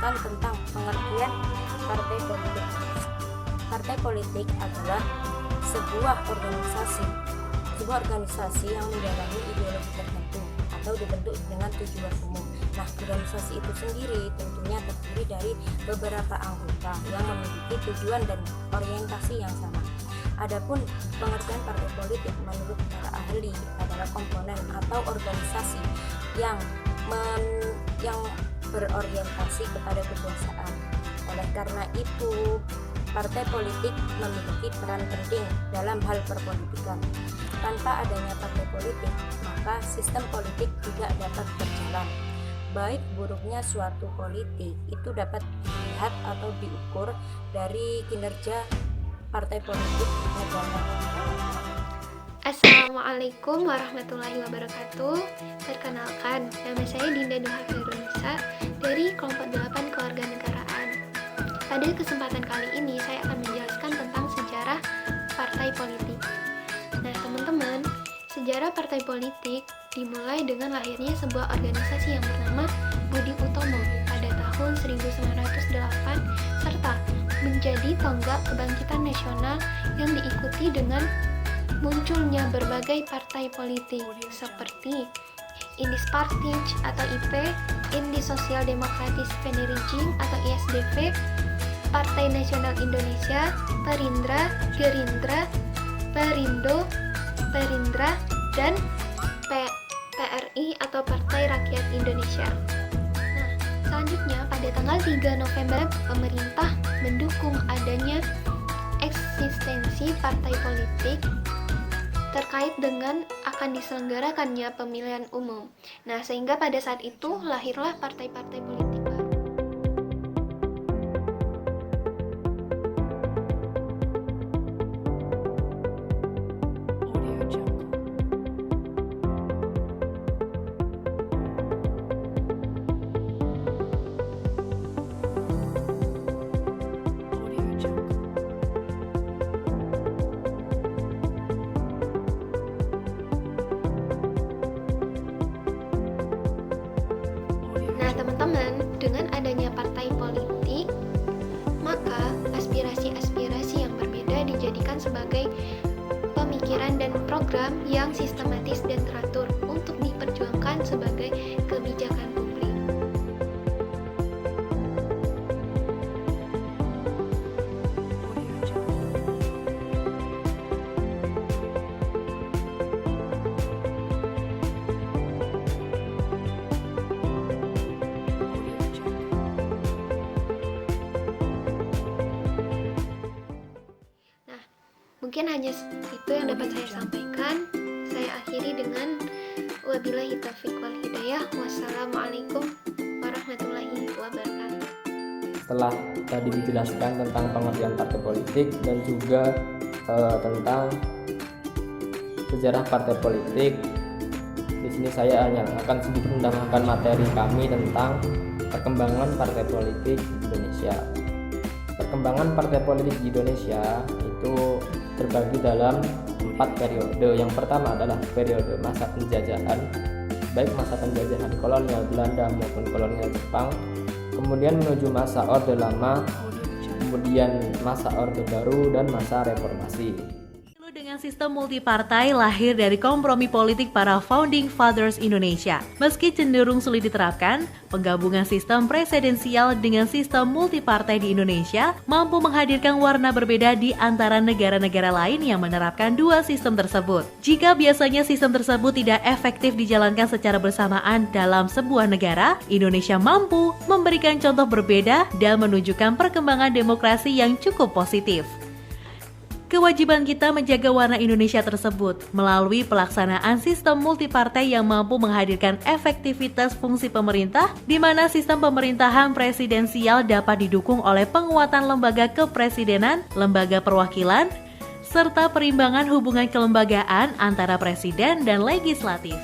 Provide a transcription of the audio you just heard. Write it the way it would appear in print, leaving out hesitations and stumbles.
menjelaskan tentang pengertian partai politik. Partai politik adalah sebuah organisasi yang menjalani ideologi tertentu atau dibentuk dengan tujuan umum. Nah, organisasi itu sendiri tentunya terdiri dari beberapa anggota yang memiliki tujuan dan orientasi yang sama. Adapun pengertian partai politik menurut para ahli adalah komponen atau organisasi yang berorientasi kepada kekuasaan. Oleh karena itu, partai politik memiliki peran penting dalam hal perpolitikan. Tanpa adanya partai politik, maka sistem politik tidak dapat berjalan. Baik buruknya suatu politik itu dapat dilihat atau diukur dari kinerja partai politik negara. Assalamualaikum warahmatullahi wabarakatuh. Perkenalkan, nama saya Dinda Nuha Khairunisa dari kelompok 8 Kewarganegaraan. Pada kesempatan kali ini saya akan menjelaskan tentang sejarah partai politik. Nah, teman-teman, sejarah partai politik dimulai dengan lahirnya sebuah organisasi yang bernama Budi Utomo pada tahun 1908 serta menjadi tonggak kebangkitan nasional yang diikuti dengan munculnya berbagai partai politik seperti Indis Party atau IP, Indi Sosial Demokratis Penerijing atau ISDP, Partai Nasional Indonesia, Perindra, Gerindra, Perindo, Perindra, dan PRI atau Partai Rakyat Indonesia. Nah, selanjutnya pada tanggal 3 November pemerintah mendukung adanya eksistensi partai politik terkait dengan akan diselenggarakannya pemilihan umum. Nah, sehingga pada saat itu lahirlah partai-partai politik baru. Nah, teman-teman, dengan adanya partai politik, maka aspirasi-aspirasi yang berbeda dijadikan sebagai pemikiran dan program yang sistematis dan teratur untuk diperjuangkan sebagai kebijakan publik. Mungkin hanya itu yang dapat saya sampaikan. Saya akhiri dengan wabillahi taufiq wal hidayah. Wassalamualaikum warahmatullahi wabarakatuh. Setelah tadi dijelaskan tentang pengertian partai politik dan juga tentang sejarah partai politik, di sini saya hanya akan sedikit menambahkan materi kami tentang perkembangan partai politik di Indonesia. Perkembangan partai politik di Indonesia itu terbagi dalam 4 periode. Yang pertama adalah periode masa penjajahan, baik masa penjajahan kolonial Belanda maupun kolonial Jepang, kemudian menuju masa Orde Lama, kemudian masa Orde Baru, dan masa reformasi. Dengan sistem multipartai lahir dari kompromi politik para founding fathers Indonesia. Meski cenderung sulit diterapkan, penggabungan sistem presidensial dengan sistem multipartai di Indonesia mampu menghadirkan warna berbeda di antara negara-negara lain yang menerapkan dua sistem tersebut. Jika biasanya sistem tersebut tidak efektif dijalankan secara bersamaan dalam sebuah negara, Indonesia mampu memberikan contoh berbeda dan menunjukkan perkembangan demokrasi yang cukup positif. Kewajiban kita menjaga warna Indonesia tersebut melalui pelaksanaan sistem multipartai yang mampu menghadirkan efektivitas fungsi pemerintah, di mana sistem pemerintahan presidensial dapat didukung oleh penguatan lembaga kepresidenan, lembaga perwakilan, serta perimbangan hubungan kelembagaan antara presiden dan legislatif.